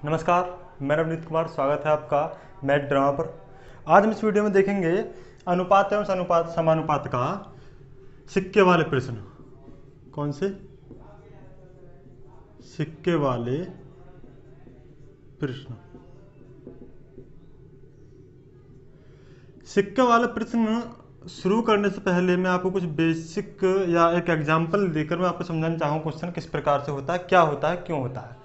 नमस्कार, मैं रवनीत कुमार। स्वागत है आपका मैथ ड्रामा पर। आज हम इस वीडियो में देखेंगे अनुपात एवं समानुपात का सिक्के वाले प्रश्न। कौन से? सिक्के वाले प्रश्न। सिक्के वाले प्रश्न शुरू करने से पहले मैं आपको कुछ बेसिक या एक एग्जाम्पल देकर मैं आपको समझाना चाहूँगा क्वेश्चन किस प्रकार से होता है, क्या होता है, क्यों होता है।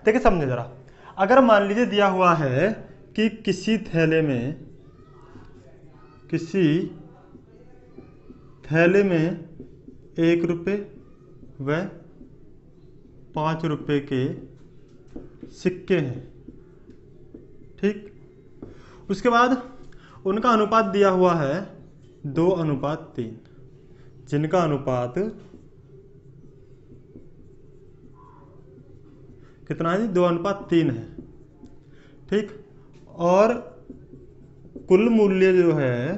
देखिए समझे ज़रा। अगर मान लीजिए दिया हुआ है कि किसी थैले में 1 रुपये व 5 रुपये के सिक्के हैं, ठीक। उसके बाद उनका अनुपात दिया हुआ है 2:3, जिनका अनुपात कितना है? 2:3 है, ठीक। और कुल मूल्य जो है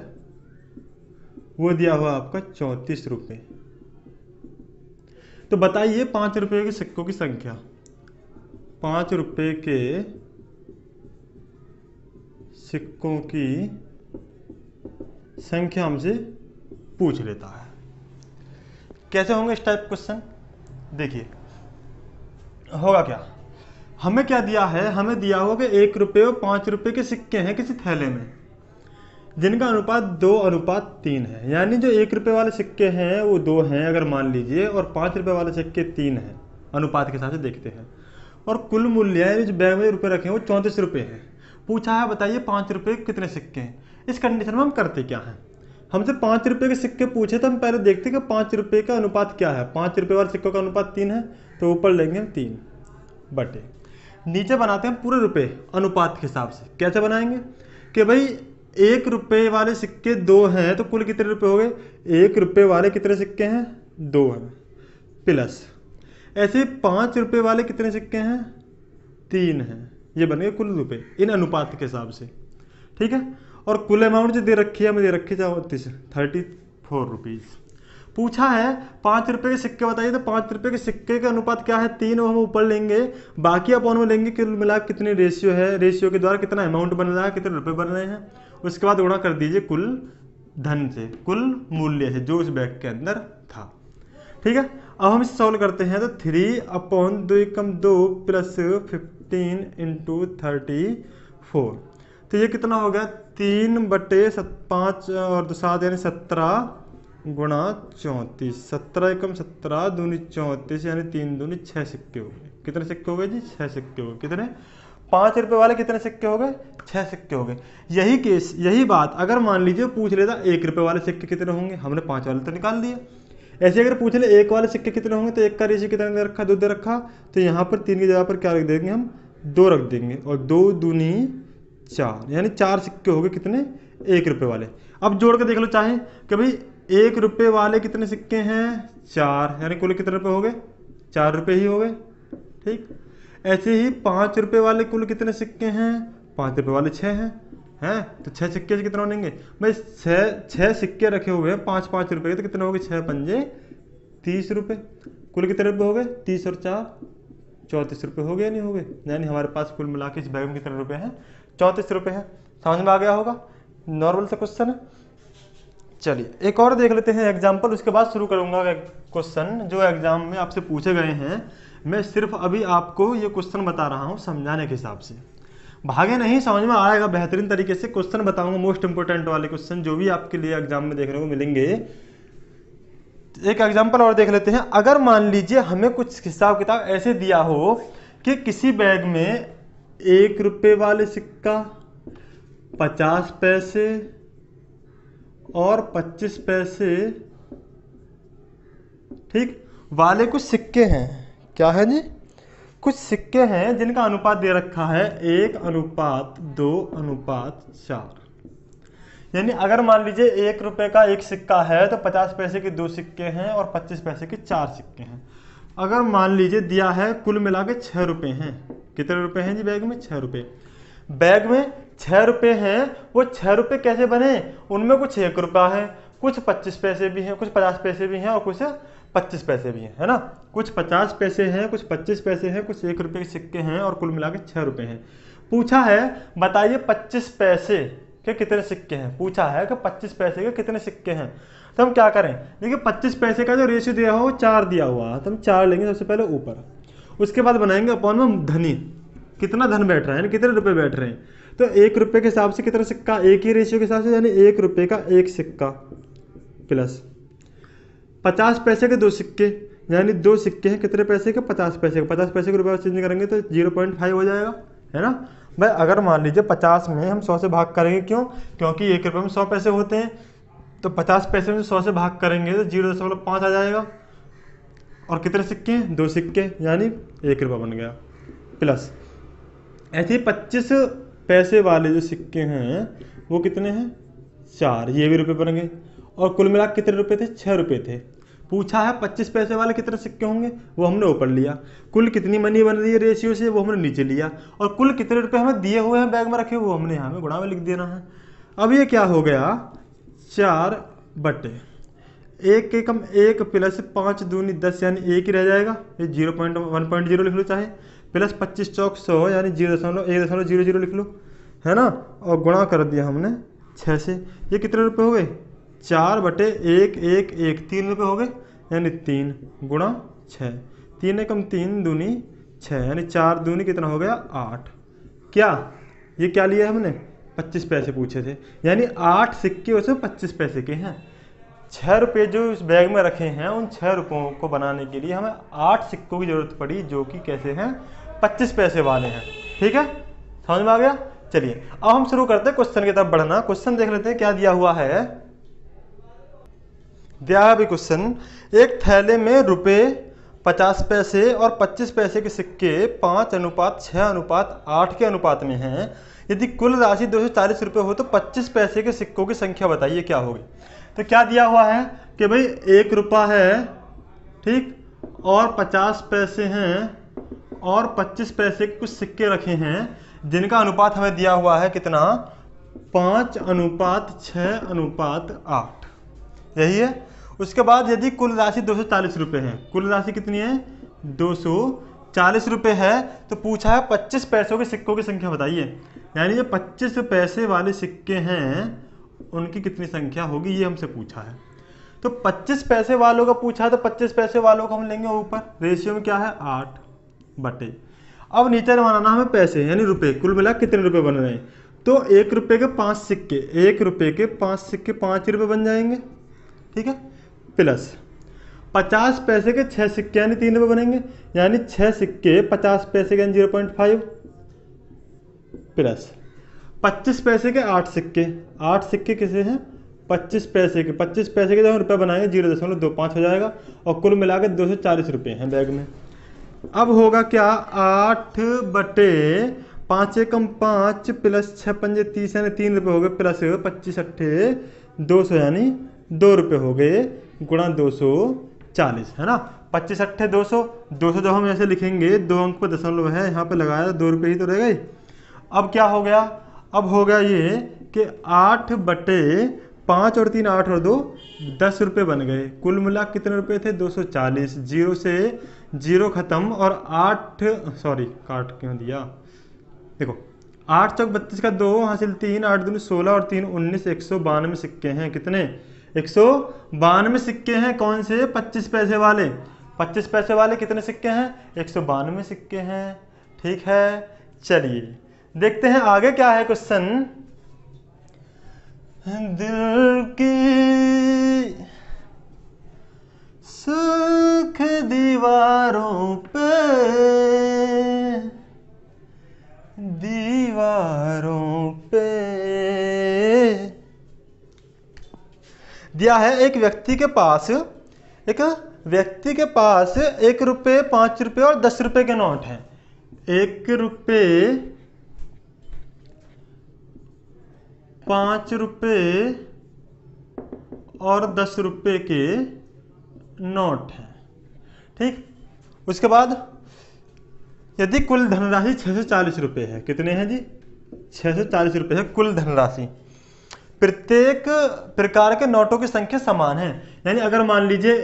वो दिया हुआ आपका 34 रुपये। तो बताइए 5 रुपये के सिक्कों की संख्या। 5 रुपये के सिक्कों की संख्या हमसे पूछ लेता है। कैसे होंगे इस टाइप क्वेश्चन? देखिए होगा क्या। हमें क्या दिया है? हमें दिया होगा कि 1 रुपये और 5 रुपये के सिक्के हैं किसी थैले में, जिनका अनुपात 2:3 है। यानी जो 1 रुपये वाले सिक्के हैं वो 2 हैं अगर मान लीजिए, और 5 रुपये वाले सिक्के 3 हैं। अनुपात के हिसाब से देखते हैं। और कुल मूल्य है जो बैग में रुपये रखे हैं वो 34 रुपये हैं। पूछा है बताइए 5 रुपये के कितने सिक्के हैं। इस कंडीशन में हम करते क्या हैं? हमसे 5 रुपये के सिक्के पूछे तो हम पहले देखते कि 5 रुपये का अनुपात क्या है। 5 रुपये वाले सिक्कों का अनुपात 3 है, तो ऊपर लेंगे हम 3 बटे, नीचे बनाते हैं पूरे रुपए अनुपात के हिसाब से। कैसे बनाएंगे कि भाई 1 रुपये वाले सिक्के 2 हैं तो कुल कितने रुपए हो गए? 1 रुपये वाले कितने सिक्के हैं? 2 हैं, प्लस ऐसे 5 रुपये वाले कितने सिक्के हैं? 3 हैं। ये बन गए कुल रुपए इन अनुपात के हिसाब से, ठीक है। और कुल अमाउंट जो दे रखी है हमें दे रखी है 34 रुपीज़। पूछा है 5 रुपये के सिक्के बताइए, तो 5 रुपये के सिक्के का अनुपात क्या है? 3, वो हम ऊपर लेंगे, बाकी अपॉन में लेंगे कुल मिला कितनी रेशियो है, रेशियो के द्वारा कितना अमाउंट बन रहा है, कितने रुपए बन रहे हैं। उसके बाद गुणा कर दीजिए कुल धन से, कुल मूल्य से जो उस बैग के अंदर था, ठीक है। अब हम इसे सॉल्व करते हैं तो 3/2 प्लस 15 × 34, तो ये कितना हो गया? 3/5 और 7 यानी 17 गुणा 34। 17 एकम 17 दूनी 34 यानी 3 दूनी 6 सिक्के हो गए। कितने सिक्के हो गए जी? 6 सिक्के हो गए। कितने? 5 रुपये वाले कितने सिक्के हो गए? 6 सिक्के हो गए। यही केस, यही बात अगर मान लीजिए पूछ लेता 1 रुपये वाले सिक्के कितने होंगे, हमने 5 वाले तो निकाल दिए। ऐसे अगर पूछ ले 1 वाले सिक्के कितने होंगे, तो 1 का रेशियो कितना दे रखा? 2 दे रखा, तो यहाँ पर 3 की जगह पर क्या रख देंगे हम? 2 रख देंगे, और 2 दूनी 4 यानी 4 सिक्के हो गए। कितने? 1 रुपये वाले। अब जोड़ के देख लो चाहे कि भाई 1 रुपये वाले कितने सिक्के हैं? 4, यानी कुल कितने रुपये हो गए? 4 रुपये ही हो गए, ठीक। ऐसे ही 5 रुपये वाले कुल कितने सिक्के हैं? 5 रुपये वाले 6 हैं, तो 6 सिक्के से कितना बनेंगे भाई? 6 सिक्के रखे हुए हैं 5-5 रुपये के, तो कितने हो गए? 6 पंजे 30 रुपये। कुल कितने रुपये हो गए? 30 और 4 34 रुपये हो गए, नहीं हो गए? यानी हमारे पास कुल मिला के इस बैग में कितने रुपये हैं? 34 रुपये हैं। समझ में आ गया होगा? नॉर्मल सा क्वेश्चन है। चलिए एक और देख लेते हैं एग्जाम्पल, उसके बाद शुरू करूंगा क्वेश्चन जो एग्जाम में आपसे पूछे गए हैं। मैं सिर्फ अभी आपको ये क्वेश्चन बता रहा हूँ समझाने के हिसाब से, भागे नहीं, समझ में आएगा बेहतरीन तरीके से। क्वेश्चन बताऊंगा मोस्ट इंपोर्टेंट वाले क्वेश्चन जो भी आपके लिए एग्जाम में देखने को मिलेंगे। एक एग्जाम्पल और देख लेते हैं। अगर मान लीजिए हमें कुछ हिसाब किताब ऐसे दिया हो कि किसी बैग में 1 रुपये वाले सिक्का, 50 पैसे और 25 पैसे, ठीक, वाले कुछ सिक्के हैं। क्या है जी? कुछ सिक्के हैं जिनका अनुपात दे रखा है 1:2:4। यानी अगर मान लीजिए 1 रुपये का एक सिक्का है तो 50 पैसे के 2 सिक्के हैं और 25 पैसे के 4 सिक्के हैं। अगर मान लीजिए दिया है कुल मिला के 6 रुपये हैं। कितने रुपए हैं जी बैग में? 6 रुपये। बैग में 6 रुपये हैं, वो 6 रुपये कैसे बने? उनमें कुछ 1 रुपया है, कुछ 25 पैसे भी हैं, कुछ 50 पैसे भी हैं और कुछ 25 पैसे भी हैं, है ना। कुछ 50 पैसे हैं, कुछ 25 पैसे हैं, कुछ 1 रुपये के सिक्के हैं और कुल मिला के 6 रुपये हैं। पूछा है बताइए 25 पैसे के कितने सिक्के हैं। पूछा है कि 25 पैसे के कितने सिक्के हैं। तो हम क्या करें, देखिए 25 पैसे का जो रेशियो दिया हो 4 दिया हुआ है, तो हम 4 लेंगे सबसे पहले ऊपर, उसके बाद बनाएंगे अपॉन में धनी, कितना धन बैठ रहा है, कितने रुपए बैठ रहे हैं। तो 1 रुपये के हिसाब से कितना सिक्का, एक ही रेशियो के हिसाब से, यानी 1 रुपये का 1 सिक्का प्लस 50 पैसे के 2 सिक्के, यानी 2 सिक्के हैं कितने पैसे के, 50 पैसे के। 50 पैसे के रुपये चेंज करेंगे तो 0.5 हो जाएगा, है ना भाई। अगर मान लीजिए 50 में हम 100 से भाग करेंगे, क्यों, क्योंकि 1 रुपये में 100 पैसे होते हैं, तो 50 पैसे में 100 से भाग करेंगे तो 0.5 आ जाएगा। और कितने सिक्के हैं, 2 सिक्के, यानी 1 रुपया बन गया। प्लस ऐसे ही 25 पैसे वाले जो सिक्के हैं वो कितने हैं, 4, ये भी रुपये बन गए। और कुल मिला कितने रुपए थे, 6 रुपये थे। पूछा है 25 पैसे वाले कितने सिक्के होंगे, वो हमने ऊपर लिया। कुल कितनी मनी बन रही है रेशियो से, वो हमने नीचे लिया। और कुल कितने रुपए हमें दिए हुए हैं बैग में रखे, वो हमने यहाँ में गुणा में लिख देना है। अब ये क्या हो गया, 4 बटे 1 एकम 1 प्लस 5 दूनी 10, यानी 1 ही रह जाएगा, ये 1.0 लिख लो चाहे, प्लस 25 चौक 100, यानी 0.100 लिख लो, है ना। और गुणा कर दिया हमने 6 से। ये कितने रुपए हो गए, 4 बटे 1 1 1, 3 रुपये हो गए, यानी 3 गुणा 6, 3 एकम 3 दूनी 6, यानी 4 दूनी कितना हो गया, 8। क्या ये क्या लिया हमने, 25 पैसे पूछे थे, यानी 8 सिक्के उसमें 25 पैसे के हैं। 6 रुपये जो इस बैग में रखे हैं, उन 6 रुपयों को बनाने के लिए हमें 8 सिक्कों की जरूरत पड़ी, जो कि कैसे हैं, 25 पैसे वाले हैं। ठीक है, समझ में आ गया। चलिए अब हम शुरू करते हैं क्वेश्चन की तरफ बढ़ना। क्वेश्चन देख लेते हैं क्या दिया हुआ है। दिया है भी क्वेश्चन, एक थैले में रुपए 50 पैसे और 25 पैसे के सिक्के 5:6:8 के अनुपात में हैं। यदि कुल राशि 240 रुपये हो तो 25 पैसे के सिक्कों की संख्या बताइए क्या होगी। तो क्या दिया हुआ है कि भाई 1 रुपया है, ठीक, और 50 पैसे हैं और 25 पैसे के कुछ सिक्के रखे हैं, जिनका अनुपात हमें दिया हुआ है कितना, 5:6:8, यही है। उसके बाद यदि कुल राशि 240 रुपये है, कुल राशि कितनी है, 240 रुपये है, तो पूछा है 25 पैसों के सिक्कों की संख्या बताइए। यानी ये 25 पैसे वाले सिक्के हैं, उनकी कितनी संख्या होगी, ये हमसे पूछा है। तो 25 पैसे वालों का पूछा है, तो 25 पैसे वालों को हम लेंगे ऊपर, रेशियो में क्या है, 8 बटे। अब नीचे बनाना हमें पैसे, यानी रुपए, कुल मिला कितने रुपए बन रहे हैं। तो 1 रुपये के 5 सिक्के, 1 रुपये के 5 सिक्के 5 रुपये बन जाएंगे, ठीक है, प्लस 50 पैसे के 6 सिक्के, यानी 3 रुपये बनेंगे, यानी 6 सिक्के 50 पैसे के 0.5, प्लस 25 पैसे के 8 सिक्के, 8 सिक्के किसे हैं, 25 पैसे के, 25 पैसे के जब हम रुपये बनाएंगे 0.25 हो जाएगा। और कुल मिला के 240 रुपये हैं बैग में। अब होगा क्या, 8 बटे 5 एकम 5 प्लस 6 पंजे 30, यानी 3 रुपये हो गए, प्लस 25 अट्ठे 200, यानी 2 रुपये हो गए, गुणा 240, है ना। 25 अट्ठे 200, 200 जब हम ऐसे लिखेंगे 2 अंक पर दशमलव है, यहाँ पे लगाया 2 रुपये ही तो रह गए। अब क्या हो गया, अब हो गया ये कि 8 बटे 5 और 3 8 और 2 10 रुपये बन गए। कुल मिला कितने रुपये थे, 240, 0 से 0 खत्म, और 8 सॉरी काट क्यों दिया, देखो 8 चौक 32 का 2 हासिल 3, 8 दूनी 16 और 3 19, 192 सिक्के हैं। कितने, 192 सिक्के हैं। कौन से, 25 पैसे वाले। 25 पैसे वाले कितने सिक्के हैं, 192 सिक्के हैं। ठीक है, चलिए देखते हैं आगे क्या है क्वेश्चन। दिल की सुख दीवारों पे, दीवारों पे दिया है, एक व्यक्ति के पास 1 रुपये 5 रुपये और 10 रुपये के नोट हैं। 1 रुपये 5 रुपये और 10 रुपये के नोट हैं, ठीक। उसके बाद यदि कुल धनराशि 640 रुपये है, कितने हैं जी, 640 रुपये है कुल धनराशि। प्रत्येक प्रकार के नोटों की संख्या समान है, यानी अगर मान लीजिए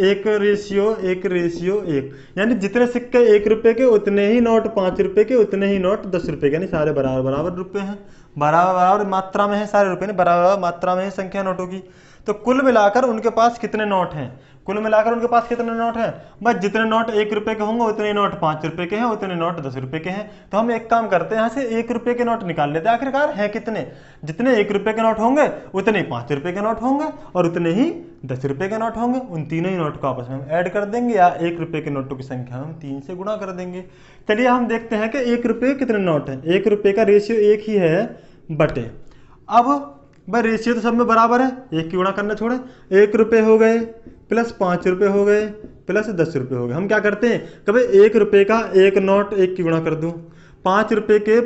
1:1, यानी जितने सिक्के 1 रुपए के उतने ही नोट 5 रुपए के, उतने ही नोट 10 रुपए के, यानी सारे बराबर बराबर रुपए हैं, बराबर बराबर मात्रा में है सारे रुपए, नहीं बराबर मात्रा में है संख्या नोटों की। तो कुल मिलाकर उनके पास कितने नोट हैं, कुल मिलाकर उनके पास कितने नोट हैं, बस जितने नोट 1 रुपए के होंगे उतने नोट 5 रुपए के हैं, उतने नोट 10 रुपए के हैं। तो हम एक काम करते हैं, यहाँ से 1 रुपए के नोट निकाल लेते हैं, आखिरकार हैं कितने, जितने 1 रुपए के नोट होंगे उतने ही 5 रुपए के नोट होंगे और उतने ही 10 रुपए के नोट होंगे। उन तीनों ही नोट को आपस में हम ऐड कर देंगे या 1 रुपए के नोटों की संख्या हम 3 से गुणा कर देंगे। चलिए हम देखते हैं कि 1 रुपए के कितने नोट हैं। 1 रुपए का रेशियो 1 ही है बटे, अब भाई रेशियो तो सब में बराबर है, 1 की गुणा करना छोड़े, 1 रुपए हो गए प्लस 5 रुपए हो गए प्लस 10 रुपए हो गए। हम क्या करते हैं, कभी 1 रुपए का एक नोट 1 की गुणा कर दूं, 5 रुपए के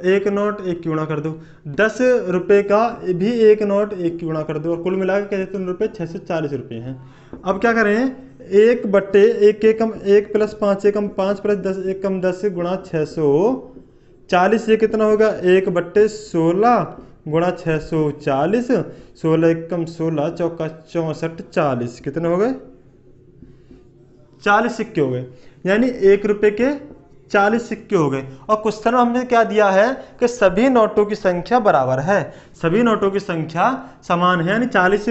एक नोट 1 की गुणा कर दूं, 10 रुपए का भी एक नोट 1 की गुणा कर दूं, और कुल मिलाकर कहते हैं रुपये 640 रुपये हैं। अब क्या करें, 1 बट्टे 1 एकम 1 प्लस 5 एकम 5 प्लस 10 एकम 10 गुणा 640, ये कितना होगा 1 बट्टे 16 गुणा 640, 16 एकम 16 चौका 64 40, कितने हो गए 40 सिक्के हो गए, यानी 1 रुपए के 40 सिक्के हो गए। और क्वेश्चन में हमने क्या दिया है कि सभी नोटों की संख्या बराबर है, सभी नोटों की संख्या समान है, यानी 40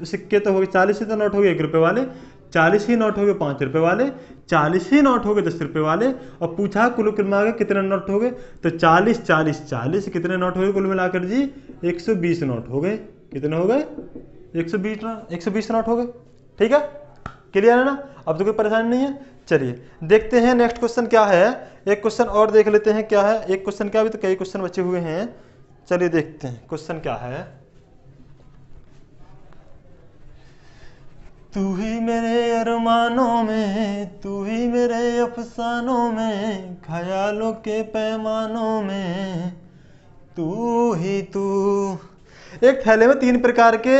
सिक्के तो हो गए, 40 ही तो नोट हो गए 1 रुपए वाले, 40 ही नोट हो गए 5 रुपए वाले, 40 ही नोट हो गए 10 रुपए वाले, और पूछा कुल मिला के कितने नोट हो गए, तो 40 40 40 कितने नोट हो गए कुल मिलाकर जी 120 नोट हो गए। कितने हो गए 120 नोट हो गए। ठीक है, क्लियर है ना, अब तो कोई परेशानी नहीं है। चलिए देखते हैं नेक्स्ट क्वेश्चन क्या है, एक क्वेश्चन और देख लेते हैं क्या है, एक क्वेश्चन क्या, अभी तो कई क्वेश्चन बचे हुए हैं। चलिए देखते हैं क्वेश्चन क्या है। तू ही मेरे अरमानों में, तू ही मेरे अफसानों में, ख्यालों के पैमानों में तू ही तू। एक थैले में 3 प्रकार के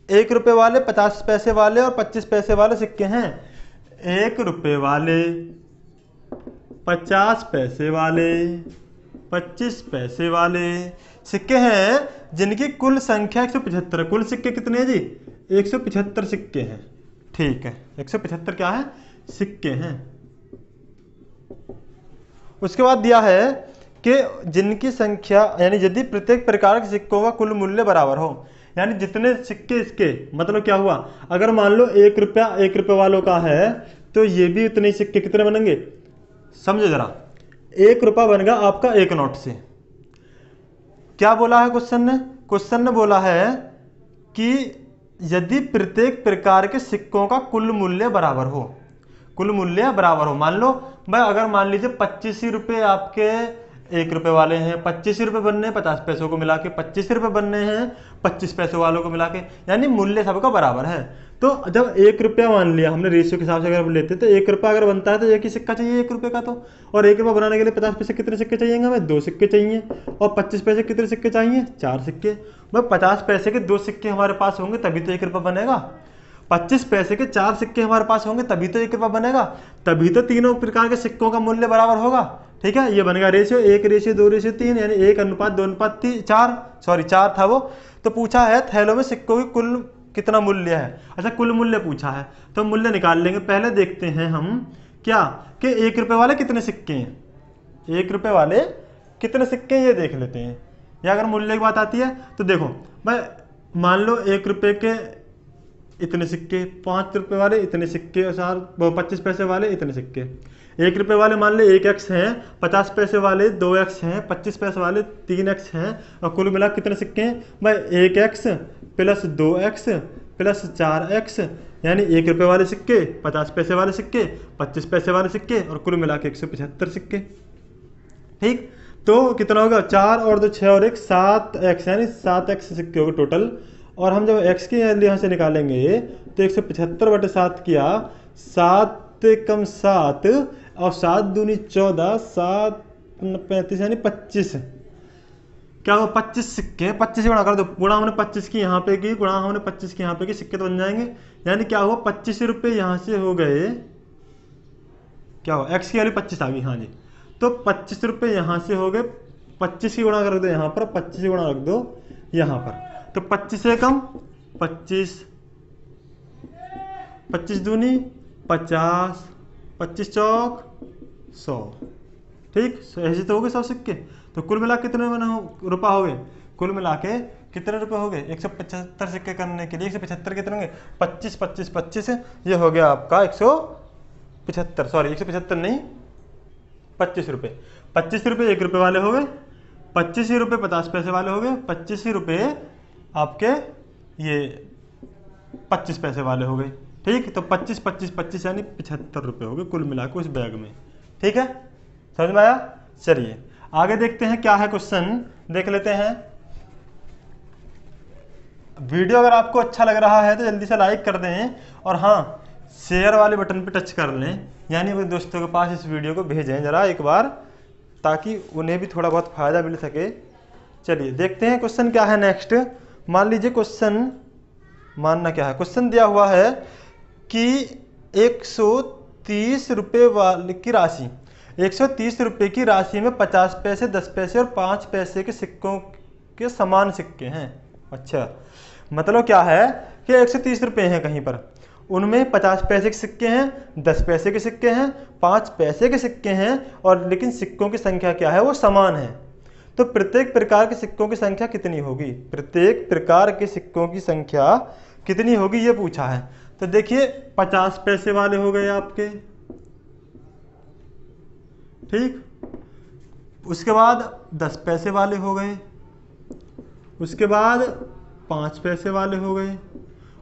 1 रुपए वाले, 50 पैसे वाले और 25 पैसे वाले सिक्के हैं। 1 रुपए वाले, 50 पैसे वाले, 25 पैसे वाले सिक्के हैं जिनकी कुल संख्या 175। कुल सिक्के कितने हैं जी 175 सिक्के हैं। ठीक है, 175 क्या है सिक्के हैं। उसके बाद दिया है कि जिनकी संख्या, यानी यदि प्रत्येक प्रकार के सिक्कों का कुल मूल्य बराबर हो, यानी जितने सिक्के इसके, मतलब क्या हुआ, अगर मान लो 1 रुपया 1 रुपए वालों का है तो ये भी उतने ही सिक्के कितने बनेंगे, समझो जरा, 1 रुपया बनेगा आपका 1 नोट से। क्या बोला है क्वेश्चन ने बोला है कि यदि प्रत्येक प्रकार के सिक्कों का कुल मूल्य बराबर हो, कुल मूल्य बराबर हो, मान लो भाई अगर मान लीजिए 25 रुपये आपके 1 रुपए वाले हैं, 25 रुपये बनने हैं 50 पैसों को मिला के, 25 रुपये बनने हैं 25 पैसों वालों को मिला के, यानी मूल्य सबका बराबर है। तो जब 1 रुपया मान लिया हमने रेशियो के हिसाब से अगर लेते तो 1 रुपया अगर बनता है तो एक ही सिक्का चाहिए 1 रुपये का, तो और 1 रुपया बनाने के लिए 50 पैसे कितने सिक्के चाहिए हमें, 2 सिक्के चाहिए, और 25 पैसे कितने सिक्के चाहिए 4 सिक्के। भाई 50 पैसे के 2 सिक्के हमारे पास होंगे तभी तो 1 रुपया बनेगा, 25 पैसे के 4 सिक्के हमारे पास होंगे तभी तो 1 रुपया बनेगा, तभी तो तीनों प्रकार के सिक्कों का मूल्य बराबर होगा। ठीक है, ये बनेगा रेशियो 1:2:3, यानी 1:2:4, सॉरी 4 था वो। तो पूछा है थैलों में सिक्कों की कुल कितना मूल्य है। अच्छा कुल मूल्य पूछा है तो मूल्य निकाल लेंगे। पहले देखते हैं हम क्या कि 1 रुपए वाले कितने सिक्के हैं, 1 रुपए वाले कितने सिक्के हैं ये देख लेते हैं। या अगर मूल्य की बात आती है तो देखो भाई मान लो 1 रुपए के इतने सिक्के, 5 रुपए वाले इतने सिक्के, और 25 पैसे वाले इतने सिक्के। 1 रुपए वाले मान ले 1x हैं, 50 पैसे वाले 2x हैं, 25 पैसे वाले 3x हैं, और कुल मिला कितने सिक्के हैं भाई 1x plus 2x plus 4x, यानी 1 रुपए वाले सिक्के, 50 पैसे वाले सिक्के, 25 पैसे वाले सिक्के, और कुल मिला के 175 सिक्के। ठीक, तो कितना होगा 4 और 2 6 और 1 7x, यानी 7x सिक्के हो गए टोटल। और हम जब x की वैल्यू यहाँ से निकालेंगे तो 175/7 किया, 7 कम 7 और 7 दूनी 14, 7 35 यानी 25, क्या हो 25 सिक्के, 25 गुणा कर दो, गुणा हमने 25 की यहाँ पे की, गुणा हमने 25 की यहाँ पे की, सिक्के तो बन जाएंगे। यानी क्या हुआ 25 रुपये यहाँ से हो गए, क्या हो x की वैल्यू 25 आ गई, हाँ जी, तो 25 रुपये यहाँ से हो गए, 25 की गुणा कर दो यहाँ पर, 25 की गुणा रख दो यहाँ पर, तो 25 से कम 25, 25 दूनी 50, 25 चौक 100, ठीक। ऐसे तो हो गए 100 सिक्के। तो कुल मिला कितने रुपये हो गए? कुल मिला के कितने रुपए हो गए? 175 सिक्के करने के लिए 175 कितने होंगे? 25 25 25, ये हो गया आपका 175, सॉरी 175 नहीं 25 रुपये। 25 रुपये 1 रुपये वाले हो गए, 25 ही रुपये 50 पैसे वाले हो गए, 25 ही रुपये आपके ये 25 पैसे वाले हो गए, ठीक। तो 25 25 25 यानी 75 रुपये हो गए कुल मिला के उस बैग में, ठीक है। समझ में आया? चलिए आगे देखते हैं क्या है क्वेश्चन, देख लेते हैं। वीडियो अगर आपको अच्छा लग रहा है तो जल्दी से लाइक कर दें, और हाँ शेयर वाले बटन पे टच कर लें, यानी अपने दोस्तों के पास इस वीडियो को भेजें ज़रा एक बार, ताकि उन्हें भी थोड़ा बहुत फ़ायदा मिल सके। चलिए देखते हैं क्वेश्चन क्या है नेक्स्ट। मान लीजिए क्वेश्चन, मानना क्या है, क्वेश्चन दिया हुआ है कि 130 रुपये वाली की राशि, 130 रुपये की राशि में 50 पैसे 10 पैसे और 5 पैसे के सिक्कों के समान सिक्के हैं। अच्छा, मतलब क्या है कि 130 रुपये हैं कहीं पर, उनमें 50 पैसे के सिक्के हैं, 10 पैसे के सिक्के हैं, 5 पैसे के सिक्के हैं, और लेकिन सिक्कों की संख्या क्या है? वो समान है। तो प्रत्येक प्रकार के सिक्कों की संख्या कितनी होगी? प्रत्येक प्रकार के सिक्कों की संख्या कितनी होगी ये पूछा है। तो देखिए 50 पैसे वाले हो गए आपके, ठीक। उसके बाद 10 पैसे वाले हो गए, उसके बाद 5 पैसे वाले हो गए,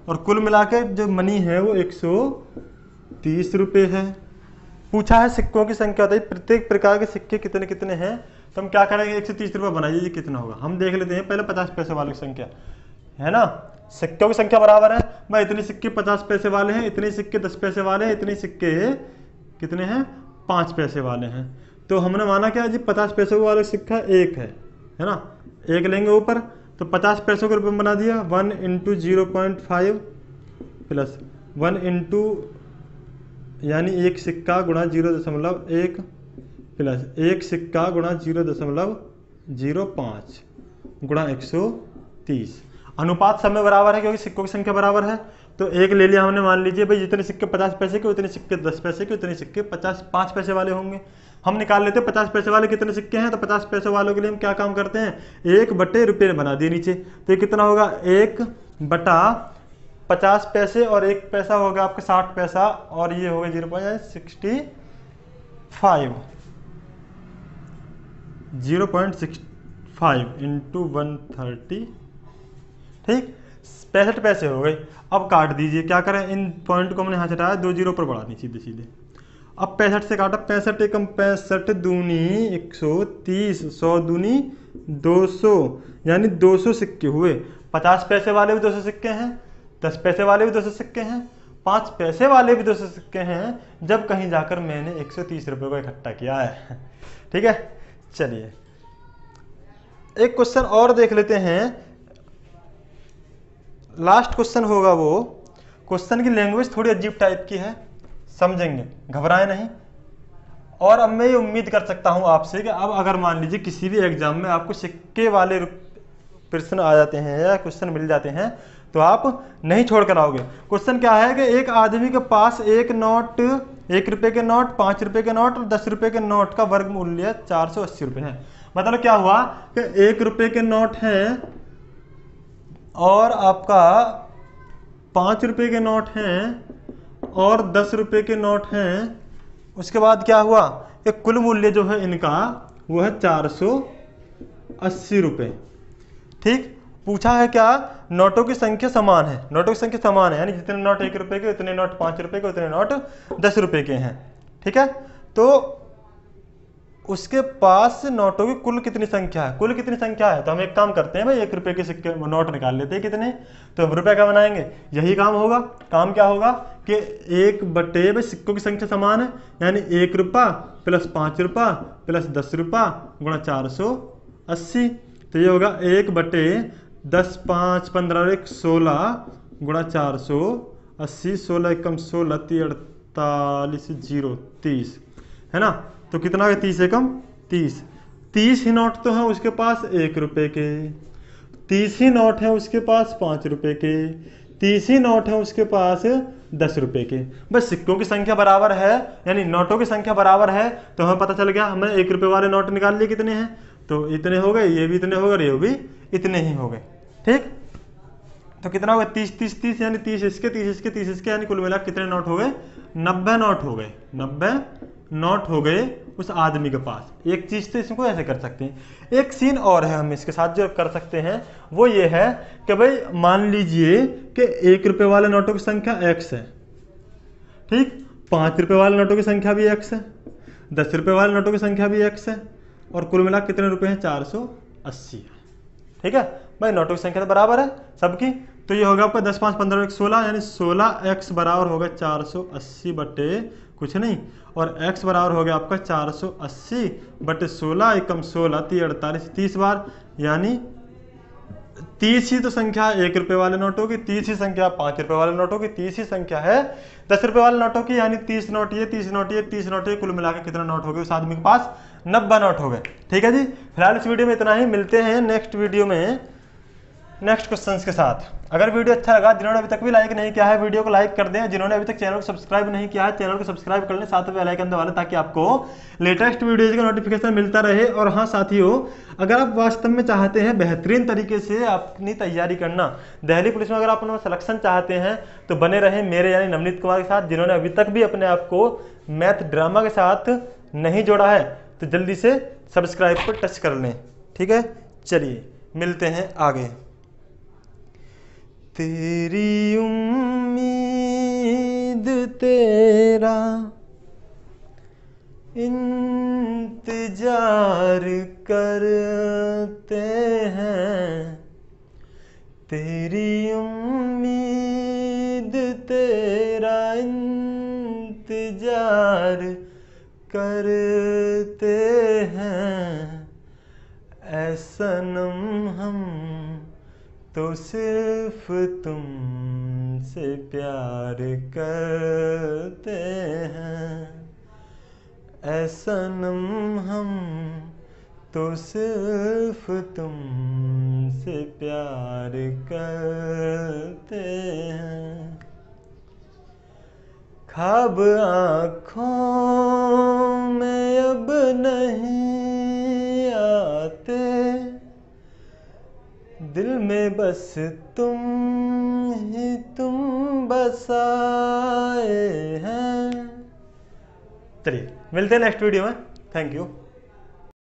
और कुल मिला के जो मनी है वो 130 रुपये है। पूछा है सिक्कों की संख्या बताइए, प्रत्येक प्रकार के सिक्के कितने कितने हैं। तो हम क्या करेंगे, 130 रुपये बनाइए, ये कितना होगा हम देख लेते हैं। पहले 50 पैसे वालों की संख्या है ना, सिक्कों की संख्या बराबर है भाई, इतने सिक्के 50 पैसे वाले हैं, इतने सिक्के 10 पैसे वाले हैं, इतने सिक्के कितने हैं 5 पैसे वाले हैं। तो हमने माना क्या जी 50 पैसे वाला सिक्का एक है ना, एक लेंगे ऊपर, तो 50 पैसों के रुपये बना दिया, 1 × 0.5 प्लस 1 इंटू यानी एक सिक्का गुणा 0.1 प्लस एक सिक्का गुणा 0.05 गुणा 130। अनुपात सब में बराबर है क्योंकि सिक्कों की संख्या बराबर है। तो एक ले लिया हमने, मान लीजिए भाई जितने सिक्के 50 पैसे के उतने सिक्के 10 पैसे के उतने सिक्के 5 पैसे वाले होंगे। हम निकाल लेते हैं 50 पैसे वाले कितने सिक्के हैं। तो 50 पैसे वालों के लिए हम क्या काम करते हैं, 1/रुपये बना दिए नीचे। तो ये कितना होगा 1/50 पैसे, और 1 पैसा होगा आपका 60 पैसा, और ये होगा 0.65 0.65 इंटू 130, ठीक 65 पैसे हो गए। अब काट दीजिए, क्या करें, इन पॉइंट को हमने यहाँ से हटाया, 2 0 पर बढ़ा दी सीधे सीधे। अब 65 से काटा, 65 एकम 65 दूनी 130, 100 दूनी 200, यानी 200 सिक्के हुए। 50 पैसे वाले भी 200 सिक्के हैं, 10 पैसे वाले भी 200 सिक्के हैं, 5 पैसे वाले भी 200 सिक्के हैं, जब कहीं जाकर मैंने 130 रुपये को इकट्ठा किया है। ठीक है, चलिए एक क्वेश्चन और देख लेते हैं, लास्ट क्वेश्चन होगा वो। क्वेश्चन की लैंग्वेज थोड़ी अजीब टाइप की है, समझेंगे, घबराएं नहीं। और अब मैं ये उम्मीद कर सकता हूं आपसे कि अब अगर मान लीजिए किसी भी एग्जाम में आपको सिक्के वाले प्रश्न आ जाते हैं या क्वेश्चन मिल जाते हैं, तो आप नहीं छोड़ कर आओगे। क्वेश्चन क्या है कि एक आदमी के पास एक नोट, 1 रुपये के नोट, 5 रुपये के नोट और 10 रुपये के नोट का वर्ग मूल्य 480 रुपये है। मतलब क्या हुआ कि 1 रुपये के नोट हैं और आपका 5 रुपये के नोट हैं और 10 रुपये के नोट हैं। उसके बाद क्या हुआ कि कुल मूल्य जो है इनका वो है 480 रुपये। ठीक, पूछा है क्या, नोटों की संख्या समान है, नोटों की संख्या समान है, यानी जितने नोट 1 रुपये के उतने नोट 5 रुपये के उतने नोट 10 रुपये के हैं। ठीक है, तो उसके पास नोटों की कुल कितनी संख्या है, कुल कितनी संख्या है। तो हम एक काम करते हैं भाई, 1 रुपये के सिक्के नोट निकाल लेते हैं कितने, तो हम रुपये का बनाएंगे, यही काम होगा। काम क्या होगा कि 1/, भाई सिक्कों की संख्या समान है, यानी 1 रुपया प्लस 5 रुपया प्लस 10 रुपया गुणा 480। तो ये होगा 1/10, 5, 15, 1, 16 गुणा 480, 16 एकम 16, 48, 0, 30 है ना। तो कितना है 30 एकम 30। 30 ही नोट तो है उसके पास 1 रुपये के, 30 ही नोट है उसके पास 5 रुपये के, 30 ही नोट है उसके पास 10 रुपए के। बस सिक्कों की संख्या बराबर है, यानी नोटों की संख्या बराबर है, तो हमें पता चल गया। हमने 1 रुपये वाले नोट निकाल लिए कितने हैं, तो इतने हो गए, ये भी इतने हो गए, ये भी इतने ही हो गए। ठीक, तो कितना हो गया, 30 30 30, यानी 30 इसके 30 इसके 30 इसके, यानी कुल मिला कितने नोट हो गए, 90 नोट हो गए। 90 नोट हो गए उस आदमी के पास। एक चीज तो इसको ऐसे कर सकते हैं। एक सीन और है हम इसके साथ जो कर सकते हैं, वो ये है कि भाई मान लीजिए कि 1 रुपये वाले नोटों की संख्या x है, ठीक, 5 रुपये वाले नोटों की संख्या भी x है, 10 रुपये वाले नोटों की संख्या भी x है, और कुल मिला कितने रुपए हैं, 480 है। ठीक है भाई, नोटों की संख्या तो बराबर है सबकी, तो ये होगा आपका 10 5 15 1 16, यानी 16x बराबर होगा 480 बटे कुछ नहीं, और x बराबर हो गया आपका 480 बटे 16, एकम 16 3 48 30 बार, यानी 30 ही तो संख्या है 1 रुपये वाले नोटों की, 30 ही संख्या 5 रुपये वाले नोटों की, 30 ही संख्या है 10 रुपये वाले नोटों की, यानी 30 नोट ये, 30 नोट ये, 30 नोट ये, कुल मिलाकर कितना नोट हो गए उस आदमी के पास, 90 नोट हो गए। ठीक है जी, फिलहाल इस वीडियो में इतना ही, मिलते हैं नेक्स्ट वीडियो में नेक्स्ट क्वेश्चंस के साथ। अगर वीडियो अच्छा लगा, जिन्होंने अभी तक भी लाइक नहीं किया है वीडियो को लाइक कर दें, जिन्होंने अभी तक चैनल को सब्सक्राइब नहीं किया है चैनल को सब्सक्राइब कर लें, साथ में बेल आइकन दबा लें ताकि आपको लेटेस्ट वीडियोज का नोटिफिकेशन मिलता रहे। और हाँ साथियों, अगर आप वास्तव में चाहते हैं बेहतरीन तरीके से अपनी तैयारी करना, दिल्ली पुलिस में अगर आप अपना सिलेक्शन चाहते हैं, तो बने रहें मेरे यानी नवनीत कुमार के साथ। जिन्होंने अभी तक भी अपने आप को मैथ ड्रामा के साथ नहीं जोड़ा है, तो जल्दी से सब्सक्राइब पर टच कर लें। ठीक है, चलिए मिलते हैं आगे। तेरी उम्मीद तेरा इंतजार करते हैं, तेरी उम्मीद तेरा इंतजार करते हैं, ऐ सनम हम तो सिर्फ तुमसे प्यार करते हैं, ऐ सनम हम तो सिर्फ तुमसे प्यार करते हैं। ख्वाब आँखों में अब नहीं आते, दिल में बस तुम ही तुम बसाए हैं। चलिए मिलते हैं नेक्स्ट वीडियो में, थैंक यू।